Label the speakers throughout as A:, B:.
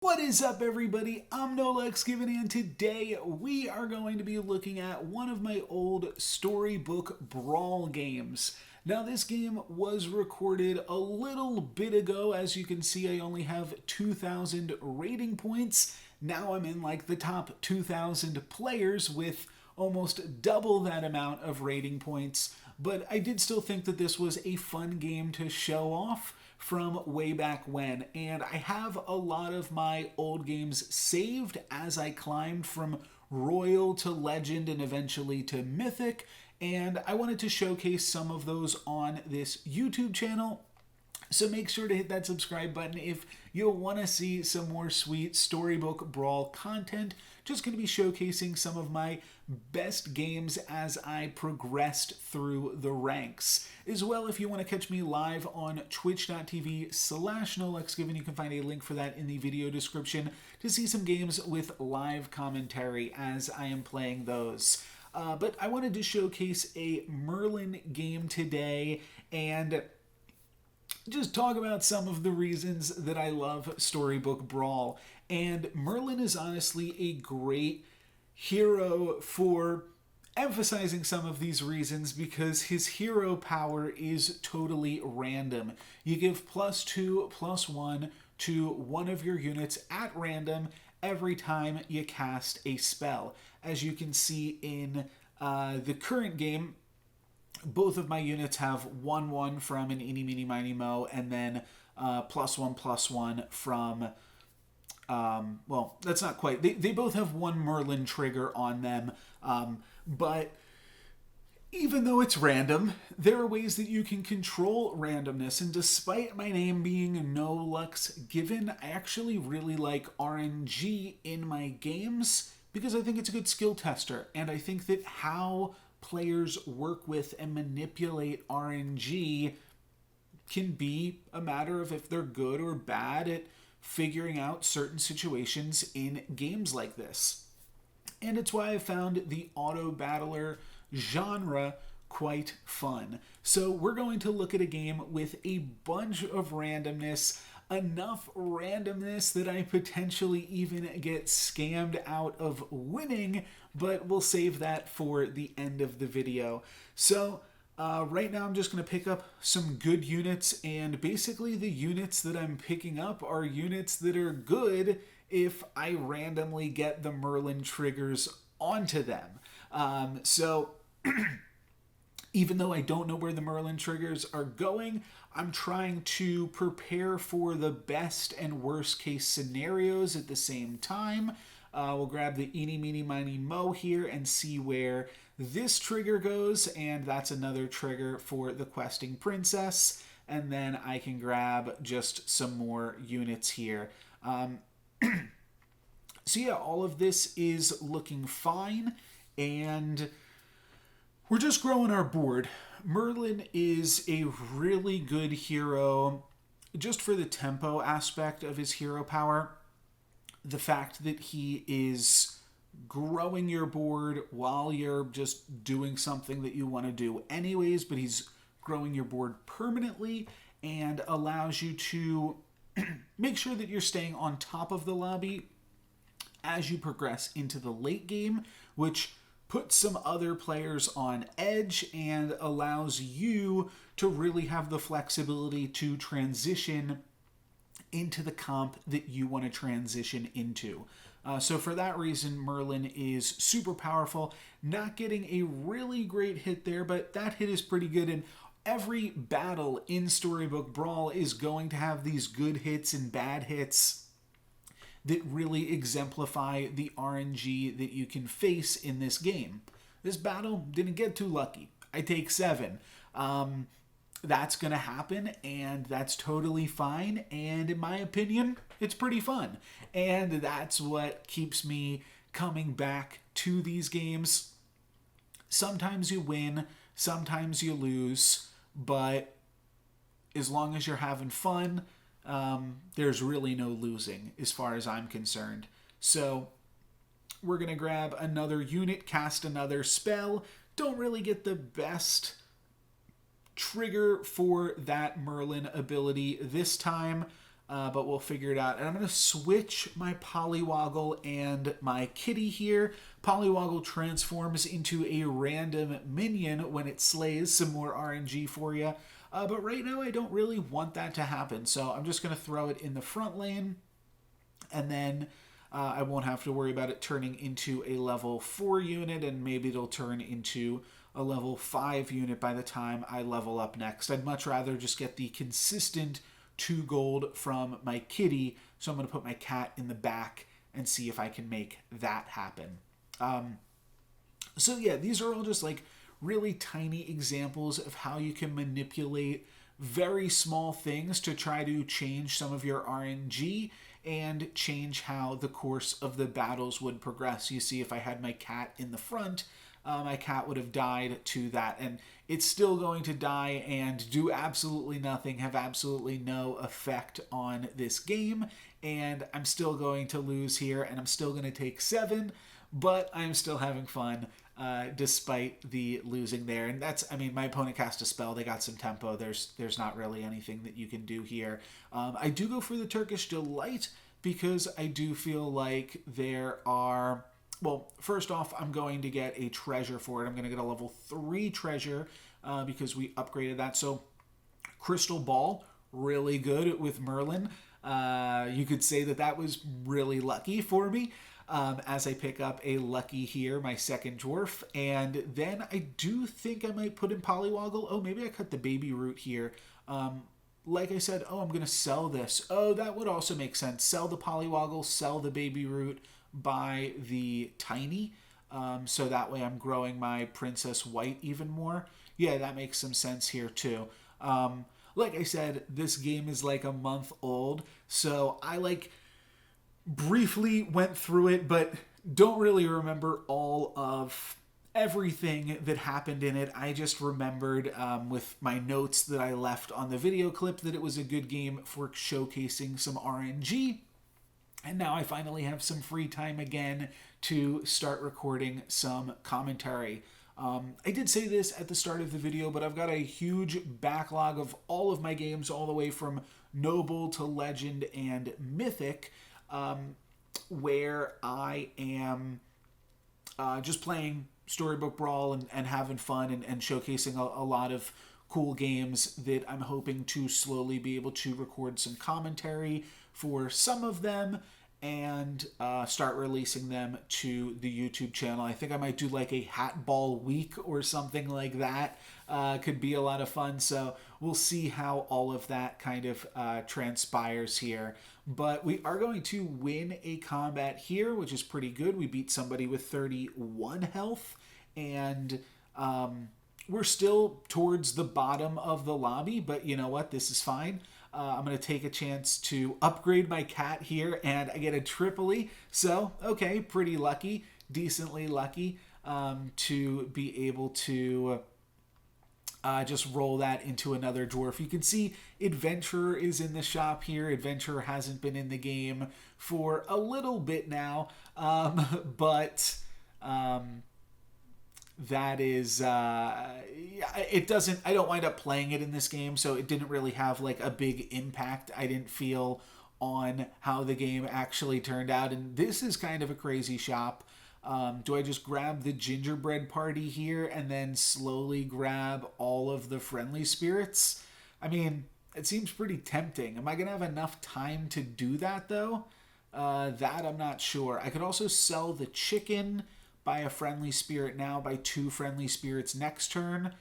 A: What is up, everybody? I'm NoLucksGiven, and today we are going to be looking at one of my old Storybook Brawl games. Now, this game was recorded a little bit ago. As you can see, I only have 2,000 rating points. Now I'm in like the top 2,000 players with almost double that amount of rating points. But I did still think that this was a fun game to show off from way back when, and I have a lot of my old games saved as I climbed from Royal to Legend and eventually to Mythic, and I wanted to showcase some of those on this YouTube channel. So make sure to hit that subscribe button if you'll want to see some more sweet Storybook Brawl content. Just going to be showcasing some of my best games as I progressed through the ranks. As well, if you want to catch me live on twitch.tv/NoLucksGiven, you can find a link for that in the video description to see some games with live commentary as I am playing those. But I wanted to showcase a Merlin game today and just talk about some of the reasons that I love Storybook Brawl. And Merlin is honestly a great hero for emphasizing some of these reasons because his hero power is totally random. You give +2/+1 to one of your units at random every time you cast a spell. As you can see in the current game, both of my units have 1/1 from an Eeny, Meeny, Miny, Mo, and then +1/+1 from, well, that's not quite. They both have one Merlin trigger on them, but even though it's random, there are ways that you can control randomness, and despite my name being NoLucksGiven, I actually really like RNG in my games because I think it's a good skill tester, and I think that how players work with and manipulate RNG can be a matter of if they're good or bad at figuring out certain situations in games like this. And it's why I found the auto battler genre quite fun. So we're going to look at a game with a bunch of randomness, enough randomness that I potentially even get scammed out of winning, but we'll save that for the end of the video. So right now I'm just going to pick up some good units, and basically the units that I'm picking up are units that are good if I randomly get the Merlin triggers onto them. So even though I don't know where the Merlin triggers are going, I'm trying to prepare for the best and worst case scenarios at the same time. We'll grab the Eeny, Meeny, Miny, Mo here and see where this trigger goes, and that's another trigger for the Questing Princess. And then I can grab just some more units here. So yeah, all of this is looking fine, and we're just growing our board. Merlin is a really good hero just for the tempo aspect of his hero power. The fact that he is growing your board while you're just doing something that you want to do anyways, but he's growing your board permanently and allows you to make sure that you're staying on top of the lobby as you progress into the late game, which puts some other players on edge and allows you to really have the flexibility to transition into the comp that you want to transition into. So for that reason, Merlin is super powerful. Not getting a really great hit there, but that hit is pretty good, and every battle in Storybook Brawl is going to have these good hits and bad hits that really exemplify the RNG that you can face in this game. This battle didn't get too lucky. I take 7. That's going to happen, and that's totally fine, and in my opinion, it's pretty fun. And that's what keeps me coming back to these games. Sometimes you win, sometimes you lose, but as long as you're having fun, there's really no losing as far as I'm concerned. So we're going to grab another unit, cast another spell. Don't really get the best trigger for that Merlin ability this time. but we'll figure it out. And I'm going to switch my Polywoggle and my Kitty here. Polywoggle transforms into a random minion when it slays. Some more RNG for you. But right now I don't really want that to happen, so I'm just going to throw it in the front lane, and then I won't have to worry about it turning into a level 4 unit, and maybe it'll turn into a level 5 unit by the time I level up next. I'd much rather just get the consistent 2 gold from my Kitty, so I'm going to put my cat in the back and see if I can make that happen. So yeah, these are all just like really tiny examples of how you can manipulate very small things to try to change some of your RNG and change how the course of the battles would progress. You see, if I had my cat in the front, my cat would have died to that, and it's still going to die and do absolutely nothing, have absolutely no effect on this game, and I'm still going to lose here, and I'm still going to take 7, but I'm still having fun despite the losing there. And that's, I mean, my opponent cast a spell, they got some tempo, there's not really anything that you can do here. I do go for the Turkish Delight because I do feel like there are, well, first off, I'm going to get a treasure for it. I'm going to get a level 3 treasure because we upgraded that. So Crystal Ball, really good with Merlin. You could say that that was really lucky for me. As I pick up a Lucky here, my second dwarf. And then I do think I might put in Polywoggle. Oh, maybe I cut the baby root here. Like I said, oh, I'm going to sell this. Oh, that would also make sense. Sell the Polywoggle, sell the baby root, buy the Tiny. So that way I'm growing my Princess White even more. Yeah, that makes some sense here too. Like I said, this game is like a month old. So I like briefly went through it, but don't really remember all of everything that happened in it. I just remembered with my notes that I left on the video clip that it was a good game for showcasing some RNG. And now I finally have some free time again to start recording some commentary. I did say this at the start of the video, but I've got a huge backlog of all of my games, all the way from Noble to Legend and Mythic, where I am just playing Storybook Brawl and having fun and showcasing a lot of cool games that I'm hoping to slowly be able to record some commentary for some of them and start releasing them to the YouTube channel. I think I might do like a Hat Ball week or something like that. Could be a lot of fun, so we'll see how all of that kind of transpires here. But we are going to win a combat here, which is pretty good. We beat somebody with 31 health, and we're still towards the bottom of the lobby, but you know what? This is fine. I'm going to take a chance to upgrade my cat here, and I get a Tripoli. So, okay, pretty lucky, decently lucky to be able to just roll that into another dwarf. You can see Adventurer is in the shop here. Adventurer hasn't been in the game for a little bit now, but that is it doesn't, I don't wind up playing it in this game, so it didn't really have like a big impact, I didn't feel, on how the game actually turned out. And this is kind of a crazy shop. Do I just grab the gingerbread party here and then slowly grab all of the friendly spirits? I mean, it seems pretty tempting. Am I gonna have enough time to do that though? That I'm not sure. I could also sell the chicken, buy a friendly spirit now, buy 2 friendly spirits next turn.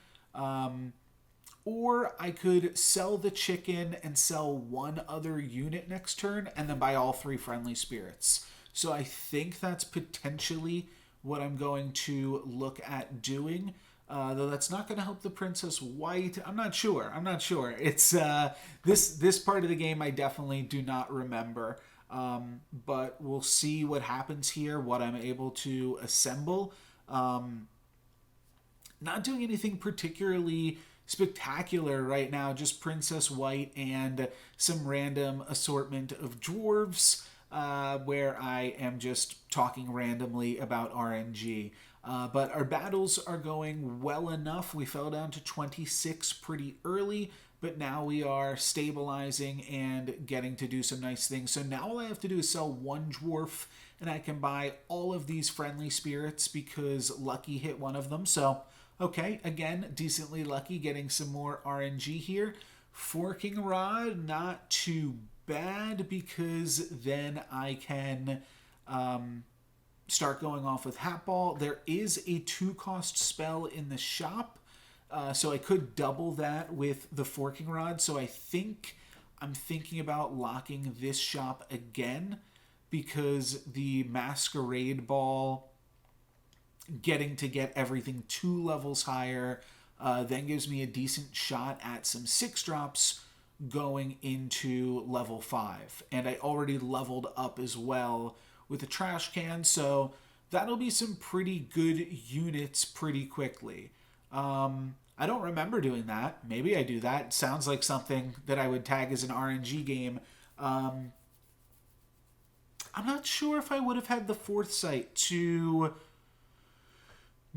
A: Or I could sell the chicken and sell 1 other unit next turn and then buy all 3 friendly spirits. So I think that's potentially what I'm going to look at doing. Though that's not going to help the Princess White. I'm not sure. It's this part of the game I definitely do not remember. But we'll see what happens here, what I'm able to assemble. Not doing anything particularly spectacular right now, just Princess White and some random assortment of dwarves, where I am just talking randomly about RNG. But our battles are going well enough. We fell down to 26 pretty early, but now we are stabilizing and getting to do some nice things. So now all I have to do is sell one dwarf, and I can buy all of these friendly spirits because Lucky hit one of them. So, okay, again, decently lucky, getting some more RNG here. Forking Rod, not too bad, because then I can start going off with Hat Ball. There is a 2-cost spell in the shop, so I could double that with the Forking Rod. So I think I'm thinking about locking this shop again, because the Masquerade Ball, getting to get everything 2 levels higher, then gives me a decent shot at some 6-drops going into level 5. And I already leveled up as well with a trash can, so that'll be some pretty good units pretty quickly. I don't remember doing that. Maybe I do that. It sounds like something that I would tag as an RNG game. I'm not sure if I would have had the foresight to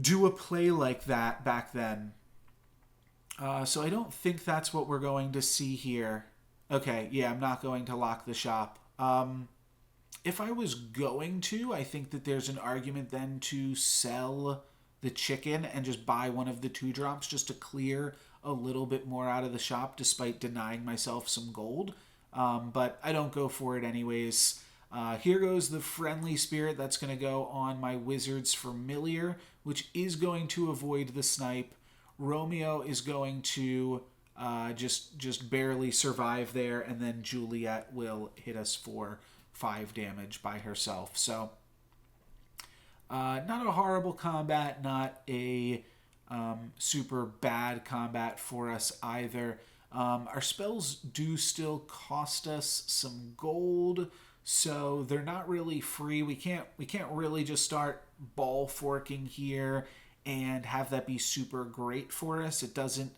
A: do a play like that back then. So I don't think that's what we're going to see here. Okay, yeah, I'm not going to lock the shop. If I was going to, I think that there's an argument then to sell the chicken and just buy one of the 2-drops just to clear a little bit more out of the shop despite denying myself some gold. But I don't go for it anyways. Here goes the Friendly Spirit. That's going to go on my Wizard's Familiar, which is going to avoid the snipe. Romeo is going to just barely survive there, and then Juliet will hit us for 5 damage by herself. So not a horrible combat, not a super bad combat for us either. Our spells do still cost us some gold, so they're not really free. We can't really just start ball forking here and have that be super great for us. It doesn't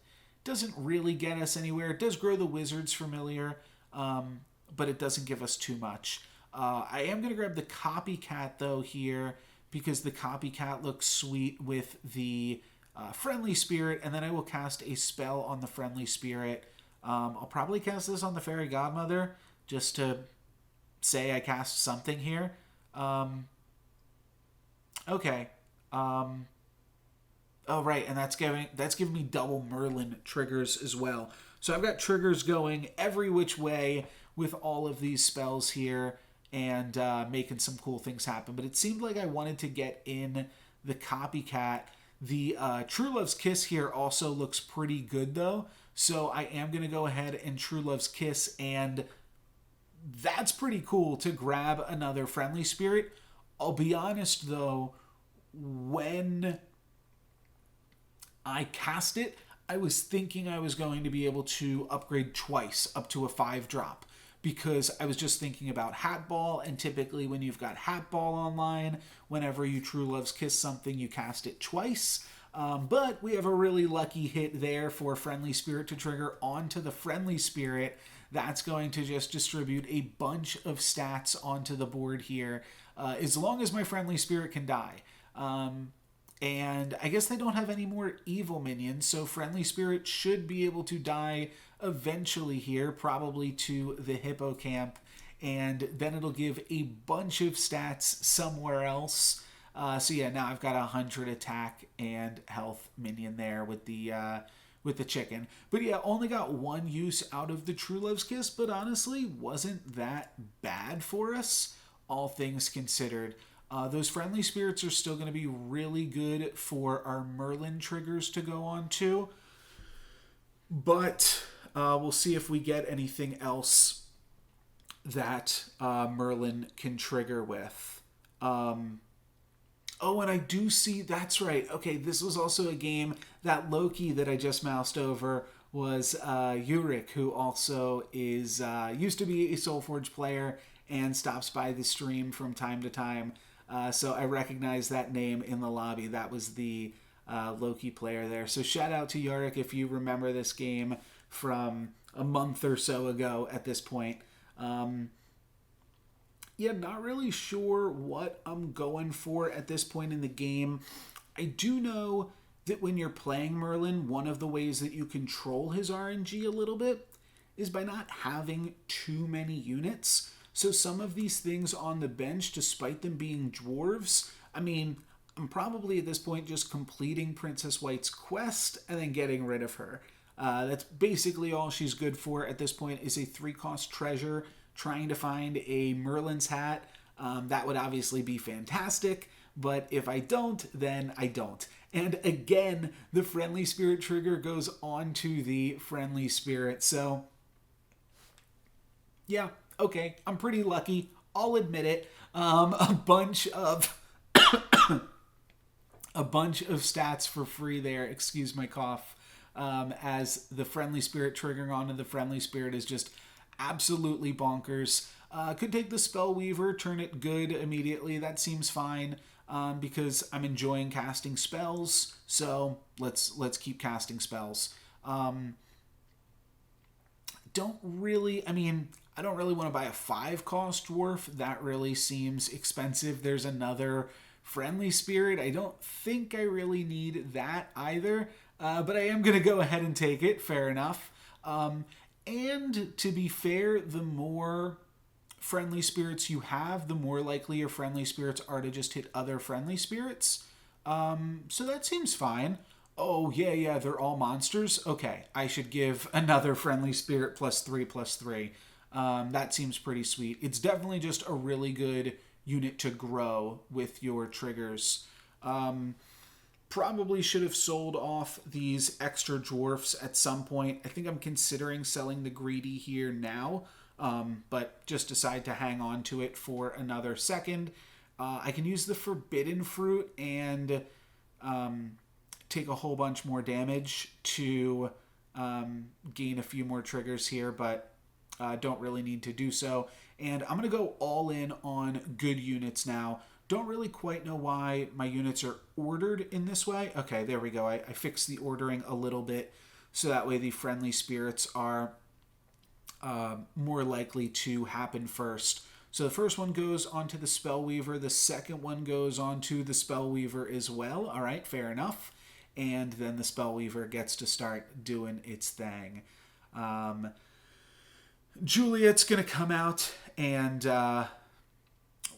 A: really get us anywhere. It does grow the Wizard's Familiar, but it doesn't give us too much. I am going to grab the Copycat, though, here, because the Copycat looks sweet with the Friendly Spirit, and then I will cast a spell on the Friendly Spirit. I'll probably cast this on the Fairy Godmother, just to say I cast something here. Okay. Oh, right, and that's giving me double Merlin triggers as well. So I've got triggers going every which way with all of these spells here, and making some cool things happen. But it seemed like I wanted to get in the Copycat. The True Love's Kiss here also looks pretty good, though. So I am going to go ahead and True Love's Kiss, and that's pretty cool to grab another Friendly Spirit. I'll be honest, though, when I cast it, I was thinking I was going to be able to upgrade twice up to a 5-drop, because I was just thinking about Hat Ball, and typically when you've got Hat Ball online, whenever you True Love's Kiss something, you cast it twice. But we have a really lucky hit there for Friendly Spirit to trigger onto the Friendly Spirit. That's going to just distribute a bunch of stats onto the board here, as long as my Friendly Spirit can die. And I guess they don't have any more evil minions, so Friendly Spirit should be able to die eventually here, probably to the Hippocamp, and then it'll give a bunch of stats somewhere else. So yeah, now I've got 100 attack and health minion there with the chicken. But yeah, only got one use out of the True Love's Kiss, but honestly wasn't that bad for us, all things considered. Those Friendly Spirits are still going to be really good for our Merlin triggers to go on to. But we'll see if we get anything else that Merlin can trigger with. Oh, and I do see, that's right. Okay, this was also a game, that Loki that I just moused over was Yurik, who also is used to be a Soulforge player and stops by the stream from time to time. So I recognize that name in the lobby. That was the Loki player there. So shout out to Yurik if you remember this game from a month or so ago at this point. Yeah, not really sure what I'm going for at this point in the game. I do know that when you're playing Merlin, one of the ways that you control his RNG a little bit is by not having too many units. So some of these things on the bench, despite them being dwarves, I mean, I'm probably at this point just completing Princess White's quest and then getting rid of her. That's basically all she's good for at this point, is a 3-cost treasure, trying to find a Merlin's hat. That would obviously be fantastic, but if I don't, then I don't. And again, the friendly spirit trigger goes on to the friendly spirit. So, yeah, okay, I'm pretty lucky. I'll admit it. A bunch of stats for free there. Excuse my cough. As the friendly spirit triggering onto the friendly spirit is just absolutely bonkers. Could take the Spellweaver, turn it good immediately. That seems fine. Because I'm enjoying casting spells, so let's keep casting spells. I don't really want to buy a 5-cost dwarf. That really seems expensive. There's another friendly spirit. I don't think I really need that either, but I am going to go ahead and take it. Fair enough. And to be fair, the more friendly spirits you have, the more likely your friendly spirits are to just hit other friendly spirits. So that seems fine. Oh, yeah, they're all monsters? Okay, I should give another friendly spirit +3/+3. That seems pretty sweet. It's definitely just a really good unit to grow with your triggers. Probably should have sold off these extra dwarfs at some point. I think I'm considering selling the greedy here now. But just decide to hang on to it for another second. I can use the forbidden fruit and take a whole bunch more damage to gain a few more triggers here, but don't really need to do so. And I'm going to go all in on good units now. Don't really quite know why my units are ordered in this way. Okay, there we go. I fixed the ordering a little bit so that way the friendly spirits are more likely to happen first. So the first one goes onto the Spellweaver. The second one goes onto the Spellweaver as well. All right, fair enough. And then the Spellweaver gets to start doing its thing. Juliet's going to come out, and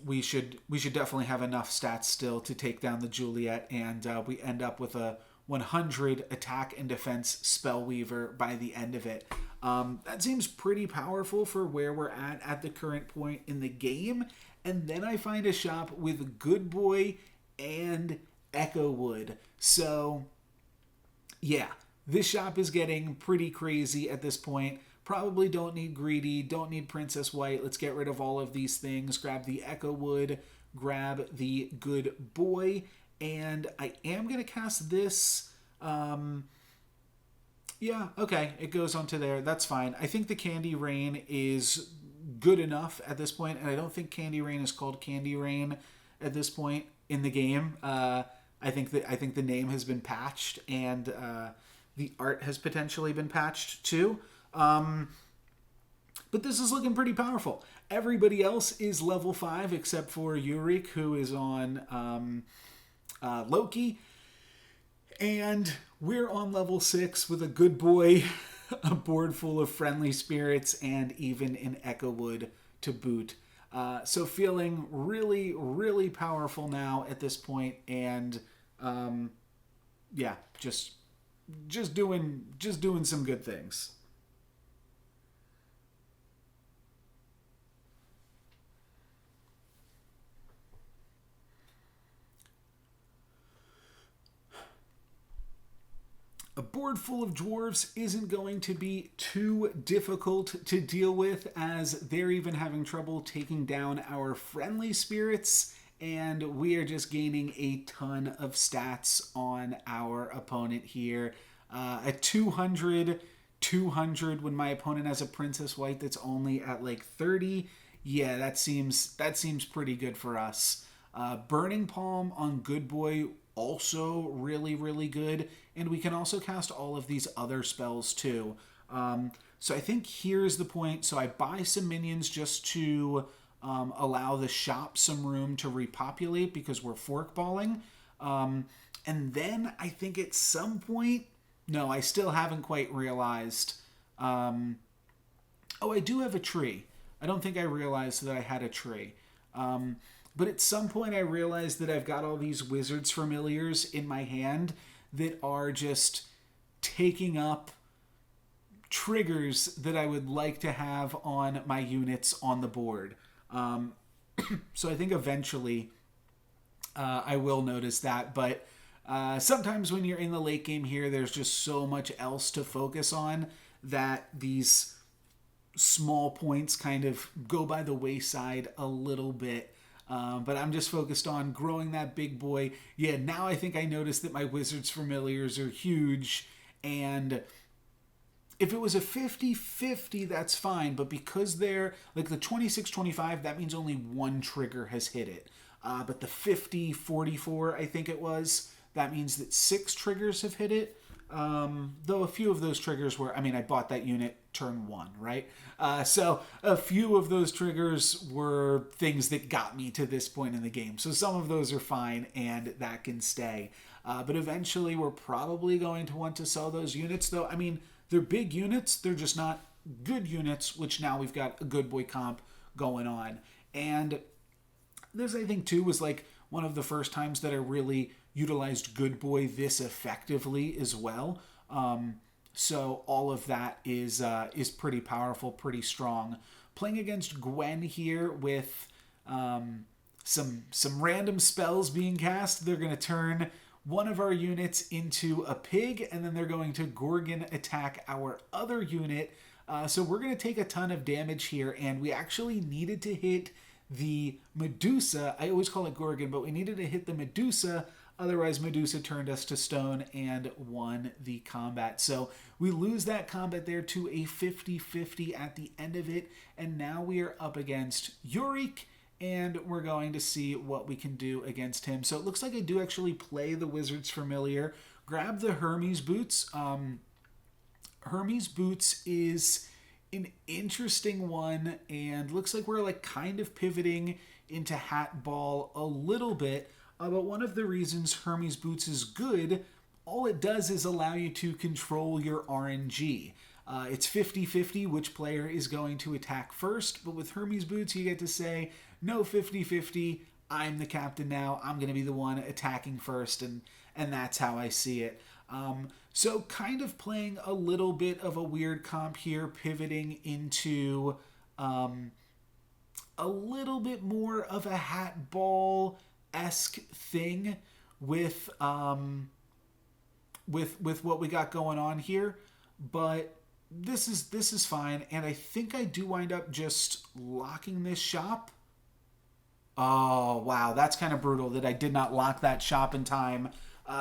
A: we should definitely have enough stats still to take down the Juliet, and we end up with a 100 attack and defense Spellweaver by the end of it. That seems pretty powerful for where we're at the current point in the game. And then I find a shop with Good Boy and Echo Wood. So, yeah, this shop is getting pretty crazy at this point. Probably don't need Greedy, don't need Princess White. Let's get rid of all of these things. Grab the Echo Wood, grab the Good Boy, and I am going to cast this. Yeah, okay, it goes onto there. That's fine. I think the Candy Rain is good enough at this point, and I don't think Candy Rain is called Candy Rain at this point in the game. I think the name has been patched, and the art has potentially been patched too. But this is looking pretty powerful. Everybody else is level 5 except for Yurik, who is on Loki. And we're on level 6 with a Good Boy, a board full of friendly spirits, and even an Echo Wood to boot. So feeling really, really powerful now at this point, and yeah, just doing some good things. A board full of dwarves isn't going to be too difficult to deal with, as they're even having trouble taking down our friendly spirits, and we are just gaining a ton of stats on our opponent here. At 200 when my opponent has a Princess White that's only at like 30. Yeah, that seems pretty good for us. Burning Palm on Good Boy, also really, really good. And we can also cast all of these other spells too. So I think here's the point. So I buy some minions just to allow the shop some room to repopulate because we're forkballing. And then I think at some point, no, I still haven't quite realized. Oh, I do have a tree. I don't think I realized that I had a tree. But at some point I realized that I've got all these Wizards Familiars in my hand that are just taking up triggers that I would like to have on my units on the board. So I think eventually I will notice that. But sometimes when you're in the late game here, there's just so much else to focus on that these small points kind of go by the wayside a little bit. But I'm just focused on growing that big boy. Yeah, now I think I noticed that my Wizards Familiars are huge. And if it was a 50-50, that's fine. But because they're like the 26-25, that means only one trigger has hit it. But the 50-44, I think it was, that means that 6 triggers have hit it. Though a few of those triggers were, I bought that unit turn 1, right? So a few of those triggers were things that got me to this point in the game. So some of those are fine and that can stay. But eventually we're probably going to want to sell those units, though. They're big units. They're just not good units, which now we've got a good boy comp going on. And this, I think, too, was like one of the first times that I really utilized Good Boy this effectively as well. So all of that is pretty powerful, pretty strong. Playing against Gwen here with some random spells being cast. They're going to turn one of our units into a pig, and then they're going to Gorgon attack our other unit. So we're going to take a ton of damage here, and we actually needed to hit the Medusa. I always call it Gorgon, but we needed to hit the Medusa. Otherwise, Medusa turned us to stone and won the combat. So we lose that combat there to a 50-50 at the end of it. And now we are up against Yorick, and we're going to see what we can do against him. So it looks like I do actually play the Wizards Familiar. Grab the Hermes Boots. Hermes Boots is an interesting one, and looks like we're like kind of pivoting into Hat Ball a little bit. But one of the reasons Hermes Boots is good, all it does is allow you to control your RNG. It's 50-50 which player is going to attack first, but with Hermes Boots you get to say, no 50-50, I'm the captain now, I'm going to be the one attacking first, and that's how I see it. So kind of playing a little bit of a weird comp here, pivoting into a little bit more of a Hat Ball-esque thing with what we got going on here, but this is fine, and I think I do wind up just locking this shop. Oh wow, that's kind of brutal that I did not lock that shop in time,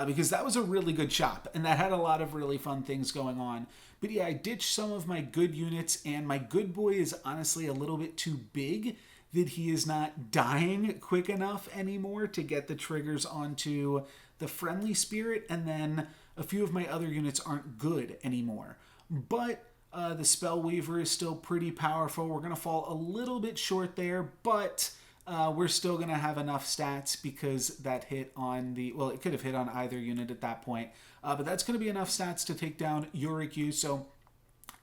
A: because that was a really good shop and that had a lot of really fun things going on. But yeah, I ditched some of my good units, and my good boy is honestly a little bit too big that he is not dying quick enough anymore to get the triggers onto the friendly spirit, and then a few of my other units aren't good anymore. But the Spellweaver is still pretty powerful. We're going to fall a little bit short there, but we're still going to have enough stats because that hit on the... Well, it could have hit on either unit at that point. But that's going to be enough stats to take down Yorick U. So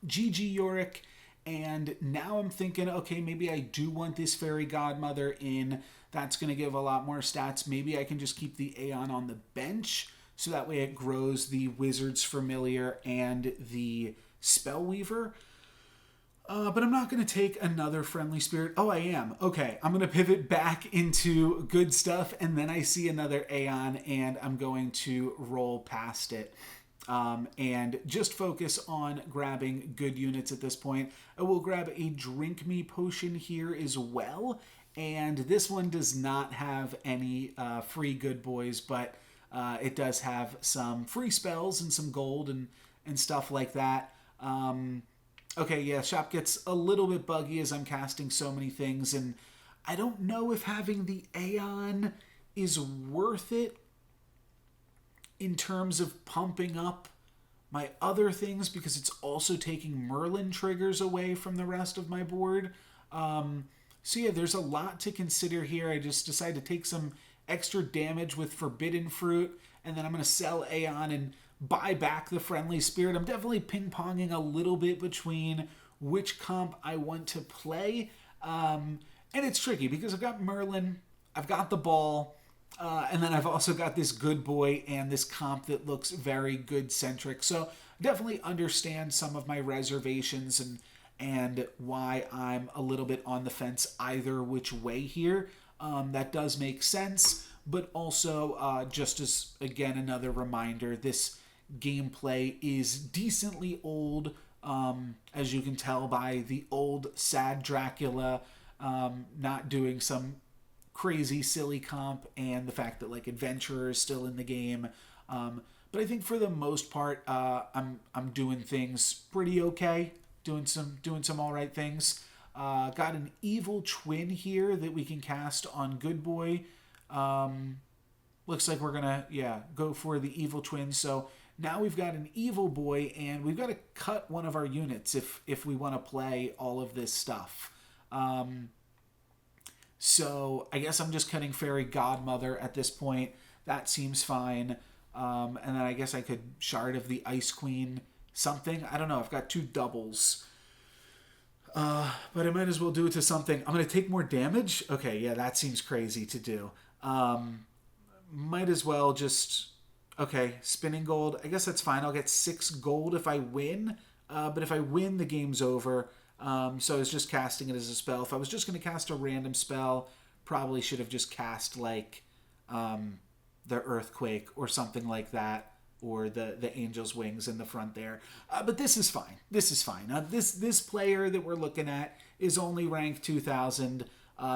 A: GG Yorick. And now I'm thinking, okay, maybe I do want this Fairy Godmother in. That's going to give a lot more stats. Maybe I can just keep the Aeon on the bench, so that way it grows the Wizard's Familiar and the Spellweaver. But I'm not going to take another Friendly Spirit. Oh, I am. Okay, I'm going to pivot back into good stuff, and then I see another Aeon, and I'm going to roll past it. And just focus on grabbing good units at this point. I will grab a Drink Me potion here as well. And this one does not have any free good boys, but it does have some free spells and some gold and stuff like that. Okay, yeah, shop gets a little bit buggy as I'm casting so many things, and I don't know if having the Aeon is worth it in terms of pumping up my other things, because it's also taking Merlin triggers away from the rest of my board. So yeah, there's a lot to consider here. I just decided to take some extra damage with Forbidden Fruit, and then I'm going to sell Aeon and buy back the Friendly Spirit. I'm definitely ping-ponging a little bit between which comp I want to play. And it's tricky because I've got Merlin, I've got the ball, and then I've also got this good boy and this comp that looks very good-centric. So definitely understand some of my reservations and why I'm a little bit on the fence either which way here. That does make sense, but also just as, again, another reminder, this gameplay is decently old, as you can tell by the old sad Dracula not doing some crazy silly comp, and the fact that like Adventurer is still in the game. But I think for the most part, I'm doing things pretty okay, doing some all right things. Got an evil twin here that we can cast on Good Boy. Looks like we're gonna go for the evil twin. So now we've got an evil boy, and we've got to cut one of our units if we want to play all of this stuff. So I guess I'm just cutting Fairy Godmother at this point. That seems fine. And then I guess I could Shard of the Ice Queen something. I don't know. I've got 2 doubles. But I might as well do it to something. I'm going to take more damage? Okay, yeah, that seems crazy to do. Might as well just... Okay, spinning gold. I guess that's fine. I'll get 6 gold if I win. But if I win, the game's over. So I was just casting it as a spell. If I was just going to cast a random spell, probably should have just cast, like, the Earthquake or something like that. Or the Angel's Wings in the front there. But this is fine. This is fine. This player that we're looking at is only ranked 2,000.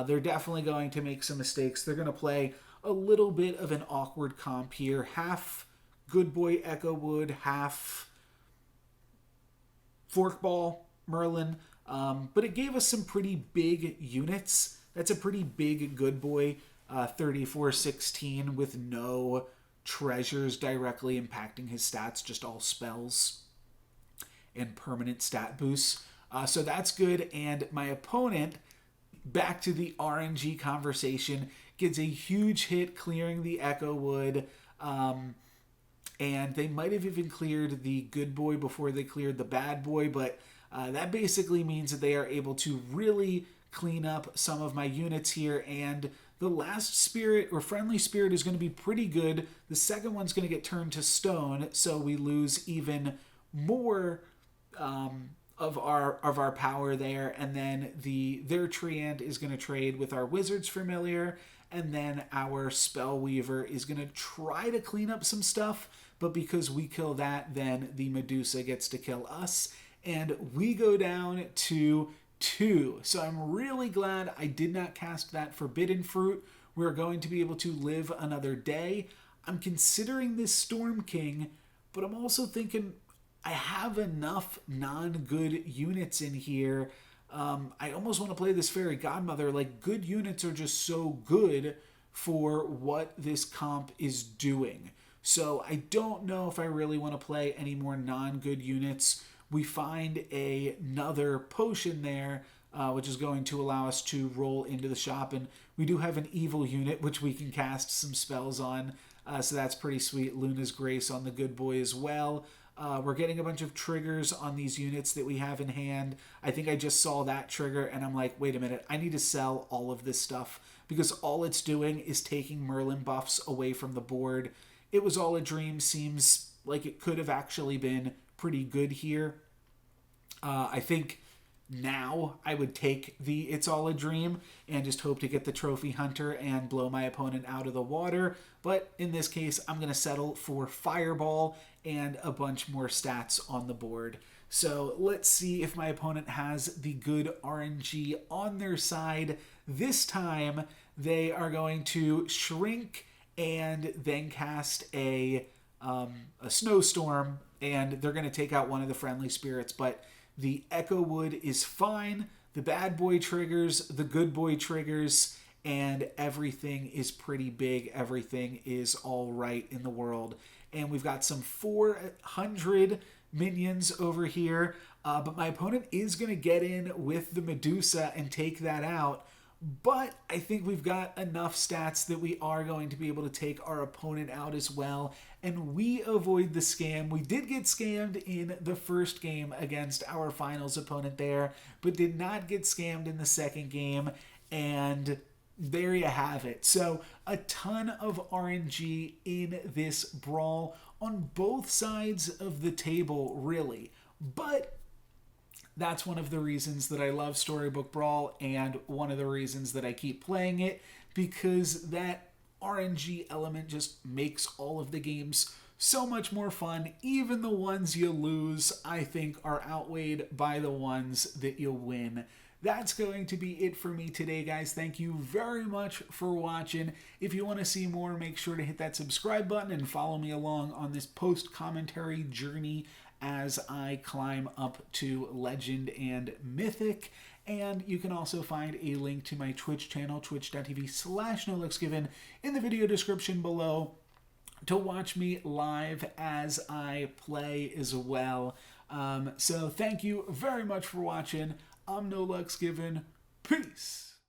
A: They're definitely going to make some mistakes. They're going to play a little bit of an awkward comp here. Half Good Boy Echo Wood, half Forkball Merlin. But it gave us some pretty big units. That's a pretty big Good Boy 34-16 with no treasures directly impacting his stats, just all spells and permanent stat boosts. So that's good. And my opponent, back to the RNG conversation, gets a huge hit clearing the Echo Wood. And they might have even cleared the Good Boy before they cleared the Bad Boy, but that basically means that they are able to really clean up some of my units here, and the last spirit or friendly spirit is going to be pretty good. The second one's going to get turned to stone, so we lose even more of our power there. And then their Treant is going to trade with our Wizard's Familiar, and then our Spellweaver is going to try to clean up some stuff, but because we kill that, then the Medusa gets to kill us, and we go down to 2. So I'm really glad I did not cast that Forbidden Fruit. We're going to be able to live another day. I'm considering this Storm King, but I'm also thinking I have enough non-good units in here. I almost want to play this Fairy Godmother. Like, good units are just so good for what this comp is doing. So I don't know if I really want to play any more non-good units. We find another potion there, which is going to allow us to roll into the shop. And we do have an evil unit, which we can cast some spells on. So that's pretty sweet. Luna's Grace on the Good Boy as well. We're getting a bunch of triggers on these units that we have in hand. I think I just saw that trigger, and I'm like, wait a minute. I need to sell all of this stuff, because all it's doing is taking Merlin buffs away from the board. It Was All a Dream seems like it could have actually been pretty good here. I think now I would take the It's All a Dream and just hope to get the Trophy Hunter and blow my opponent out of the water. But in this case, I'm going to settle for Fireball and a bunch more stats on the board. So let's see if my opponent has the good RNG on their side. This time, they are going to Shrink and then cast a Snowstorm, and they're going to take out one of the friendly spirits, but the Echo Wood is fine. The Bad Boy triggers, the Good Boy triggers, and everything is pretty big. Everything is all right in the world. And we've got some 400 minions over here, but my opponent is going to get in with the Medusa and take that out. But I think we've got enough stats that we are going to be able to take our opponent out as well. And we avoid the scam. We did get scammed in the first game against our finals opponent there, but did not get scammed in the second game. And there you have it. So a ton of RNG in this brawl on both sides of the table, really. But that's one of the reasons that I love Storybook Brawl, and one of the reasons that I keep playing it, because that RNG element just makes all of the games so much more fun. Even the ones you lose, I think, are outweighed by the ones that you win. That's going to be it for me today, guys. Thank you very much for watching. If you want to see more, make sure to hit that subscribe button and follow me along on this post-commentary journey as I climb up to Legend and Mythic. And you can also find a link to my Twitch channel, twitch.tv/NoLucksGiven, in the video description below to watch me live as I play as well. So thank you very much for watching. I'm NoLucksGiven. Peace.